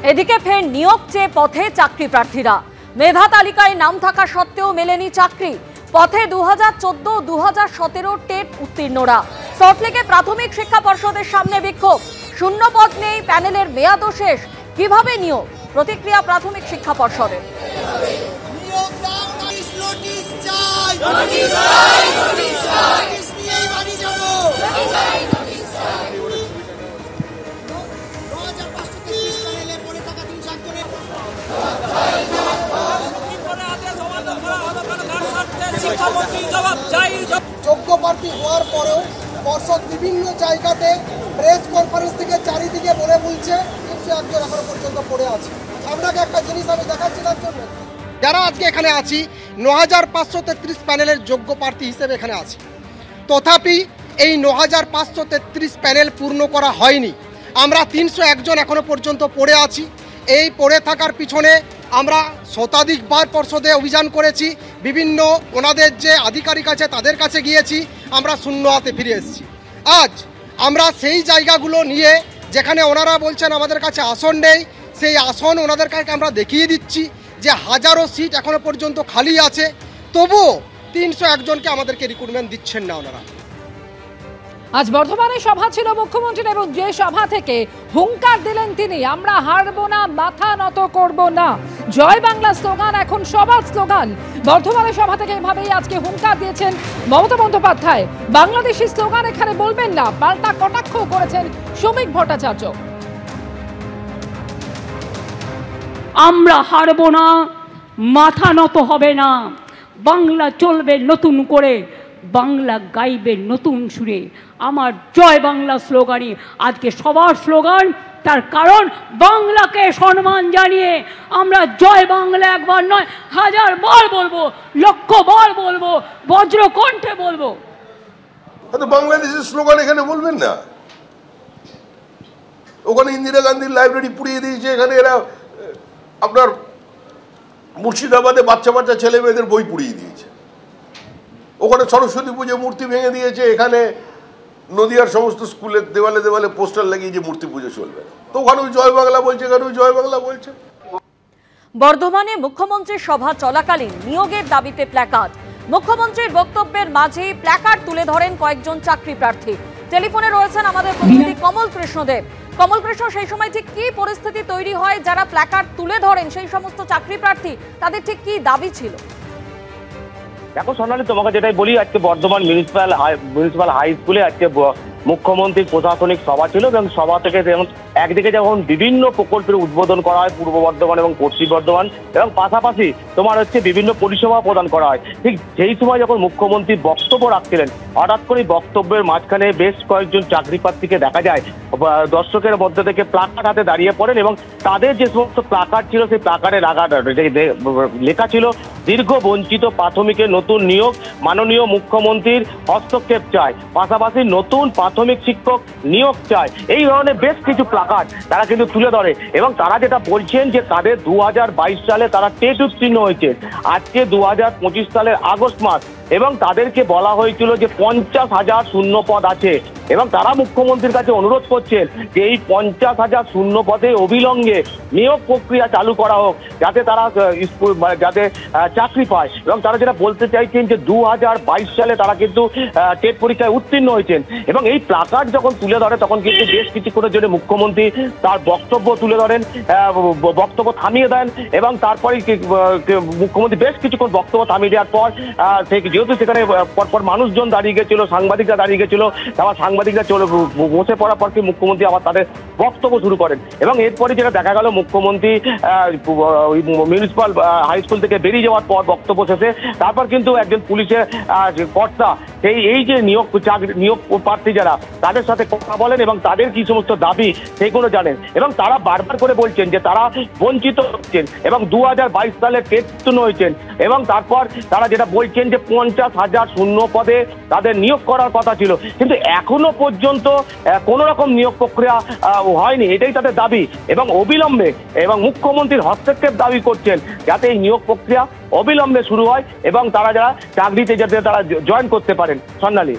এদিকে ফের নিয়োগ চেয়ে পথে চাকরি প্রার্থীরা। মেধা তালিকায় নাম থাকা সত্ত্বেও মেলেনি চাকরি। পথে 2014-2017 টেট উত্তীর্ণরা। সল্টলেকে প্রাথমিক শিক্ষা পর্ষদের সামনে বিক্ষোভ। শূন্য পদ নেই, প্যানেলের মেয়াদও শেষ। কিভাবে নিয়োগ? প্রতিক্রিয়া প্রাথমিক শিক্ষা পর্ষদের। যোগ্য প্রার্থী হওয়ার পরেও পর্ষদ বিভিন্ন জায়গাতে প্রেস কনফারেন্স থেকে চারিদিকে বলে বলছে 301 এখনো পর্যন্ত পড়ে আছে। আপনাকে একটা জিনিস আমি দেখাচ্ছিলাম জন্য যারা আজকে এখানে আছি 9533 প্যানেলের যোগ্য প্রার্থী হিসেবে এখানে আছি, তথাপি এই 9533 প্যানেল পূর্ণ করা হয়নি। আমরা 301 জন এখনো পর্যন্ত পড়ে আছি। এই পড়ে থাকার পিছনে আমরা শতাধিকবার পর্ষদে অভিযান করেছি, বিভিন্ন ওনাদের যে আধিকারিক আছে তাদের কাছে গিয়েছি, আমরা শূন্য হাতে ফিরে এসেছি। আজ আমরা সেই জায়গাগুলো নিয়ে যেখানে ওনারা বলছেন আমাদের কাছে আসন নেই, সেই আসন ওনাদের কাছে আমরা দেখিয়ে দিচ্ছি যে হাজারো সিট এখনো পর্যন্ত খালি আছে, তবুও 301 জনকে আমাদেরকে রিক্রুটমেন্ট দিচ্ছেন না ওনারা। আজ বর্ধমানে সভা ছিল মুখ্যমন্ত্রীর, এবং যে সভা থেকে হুঙ্কার দিলেন তিনি, আমরা হারবো না, মাথা নত করব না। জয় বাংলা স্লোগান এখন সবার স্লোগান। বর্ধমানের সভা থেকে এভাবেই আজকে হুঙ্কার দিয়েছেন মমতা বন্দ্যোপাধ্যায়। বাংলাদেশি স্লোগান এখানে বলবেন না, পাল্টা কটাক্ষ করেছেন শ্রমিক ভট্টাচার্য। আমরা হারবো না, মাথা নত হবে না, বাংলা চলবে নতুন করে, বাংলা গাইবে নতুন সুরে। আমার জয় বাংলা স্লোগানই আজকে সবার স্লোগান। তার কারণ বাংলাকে সম্মান জানিয়ে আমরা জয় বাংলা একবার নয়, 1000 বার বলবো, লক্ষ বার বলবো, বজ্রকণ্ঠে বলবো। বাংলাদেশের স্লোগান এখানে বলবেন না? ওখানে ইন্দিরা গান্ধীর লাইব্রেরি পুড়িয়ে দিয়েছে, এখানে এরা আপনার মুর্শিদাবাদে বাচ্চা বাচ্চা ছেলে মেয়েদের বই পুড়িয়ে দিয়েছে। ওখানে সরস্বতী পুজো মূর্তি ভেঙে দিয়েছে, এখানে নদিয়ার সমস্ত স্কুলের দেওয়ালে দেওয়ালে পোস্টার লাগিয়ে যে মূর্তি পুজো চলবে না। তো ওখানেও জয় বাংলা বলছে, এখানেও জয় বাংলা বলছে। বর্ধমানে মুখ্যমন্ত্রীর সভা চলাকালীন নিয়োগের দাবিতে প্ল্যাকার্ড। মুখ্যমন্ত্রীর বক্তব্যের মাঝেই প্ল্যাকার্ড তুলে ধরেন কয়েকজন চাকরি প্রার্থী। টেলিফোনে রয়েছেন আমাদের প্রতিনিধি কমল কৃষ্ণদেব। কমল কৃষ্ণ, সেই সময় ঠিক কি পরিস্থিতি তৈরি হয়? যারা প্ল্যাকার্ড তুলে ধরেন সেই সমস্ত চাকরি প্রার্থী, তাদের ঠিক কি দাবি ছিল? দেখো সোনালি, তোমাকে যেটাই বলি, আজকে বর্ধমান মিউনিসিপ্যাল হাই স্কুলে আজকে মুখ্যমন্ত্রীর প্রশাসনিক সভা ছিল, এবং সভা থেকে যেমন একদিকে যখন বিভিন্ন প্রকল্পের উদ্বোধন করা হয় পূর্ব বর্ধমান এবং পশ্চিম বর্ধমান, এবং পাশাপাশি তোমার হচ্ছে বিভিন্ন পরিষেবা প্রদান করা হয়, ঠিক সেই সময় যখন মুখ্যমন্ত্রী বক্তব্য রাখছিলেন, হঠাৎ করে বক্তব্যের মাঝখানে বেশ কয়েকজন চাকরি প্রার্থীকে দেখা যায় দর্শকের মধ্যে থেকে প্লাকার্ড হাতে দাঁড়িয়ে পড়েন, এবং তাদের যে সমস্ত প্লাকার্ড ছিল সেই প্লাকার্ডে লেখা ছিল দীর্ঘ বঞ্চিত প্রাথমিকের নতুন নিয়োগ, মাননীয় মুখ্যমন্ত্রীর হস্তক্ষেপ চায়, পাশাপাশি নতুন প্রাথমিক শিক্ষক নিয়োগ চায়। এই ধরনের বেশ কিছু প্লাকার্ড তারা কিন্তু তুলে ধরে, এবং তারা যেটা বলছেন যে তাদের 2022 সালে তারা টেট উত্তীর্ণ হয়েছে, আজকে 2025 সালের আগস্ট মাস, এবং তাদেরকে বলা হয়েছিল যে 50,000 শূন্য পদ আছে, এবং তারা মুখ্যমন্ত্রীর কাছে অনুরোধ করছেন যে এই 50,000 শূন্য পদে অবিলম্বে নিয়োগ প্রক্রিয়া চালু করা হোক, যাতে তারা যাতে চাকরি পায়। এবং তারা যেটা বলতে চাইছেন যে 2022 সালে তারা কিন্তু টেট পরীক্ষায় উত্তীর্ণ হয়েছেন, এবং এই প্লাকার্ড যখন তুলে ধরে তখন কিন্তু বেশ কিছুক্ষণের জন্য মুখ্যমন্ত্রী তার বক্তব্য তুলে ধরেন, বক্তব্য থামিয়ে দেন, এবং তারপরে মুখ্যমন্ত্রী বেশ কিছুক্ষণ বক্তব্য থামিয়ে দেওয়ার পর যেহেতু সেখানে পরপর মানুষজন দাঁড়িয়ে গেছিল, সাংবাদিকরা দাঁড়িয়ে গেছিল, তারা সাংবাদিকরা বসে পড়ার পর কি মুখ্যমন্ত্রী আবার তাদের বক্তব্য শুরু করেন, এবং এরপরে যেটা দেখা গেল মুখ্যমন্ত্রী মিউনিসিপ্যাল হাই স্কুল থেকে বেরিয়ে যাওয়ার পর বক্তব্য শেষে তারপর কিন্তু একজন পুলিশের কর্তা এই যে নিয়োগ প্রার্থী যারা তাদের সাথে কথা বলেন, এবং তাদের কি সমস্ত দাবি সেইগুলো জানেন, এবং তারা বারবার করে বলছেন যে তারা বঞ্চিত হচ্ছেন, এবং 2022 সালে টেট উত্তীর্ণ হয়েছেন, এবং তারপর তারা যেটা বলছেন যে 50,000 শূন্য পদে তাদের নিয়োগ করার কথা ছিল, কিন্তু এখনো পর্যন্ত কোনো রকম নিয়োগ প্রক্রিয়া হয়নি। এটাই তাদের দাবি, এবং অবিলম্বে এবং মুখ্যমন্ত্রীর হস্তক্ষেপ দাবি করছেন যাতে এই নিয়োগ প্রক্রিয়া অবিলম্বে শুরু হয়, এবং তারা যারা চাকরিতে যাতে তারা জয়েন করতে পারেন। স্বর্ণালী।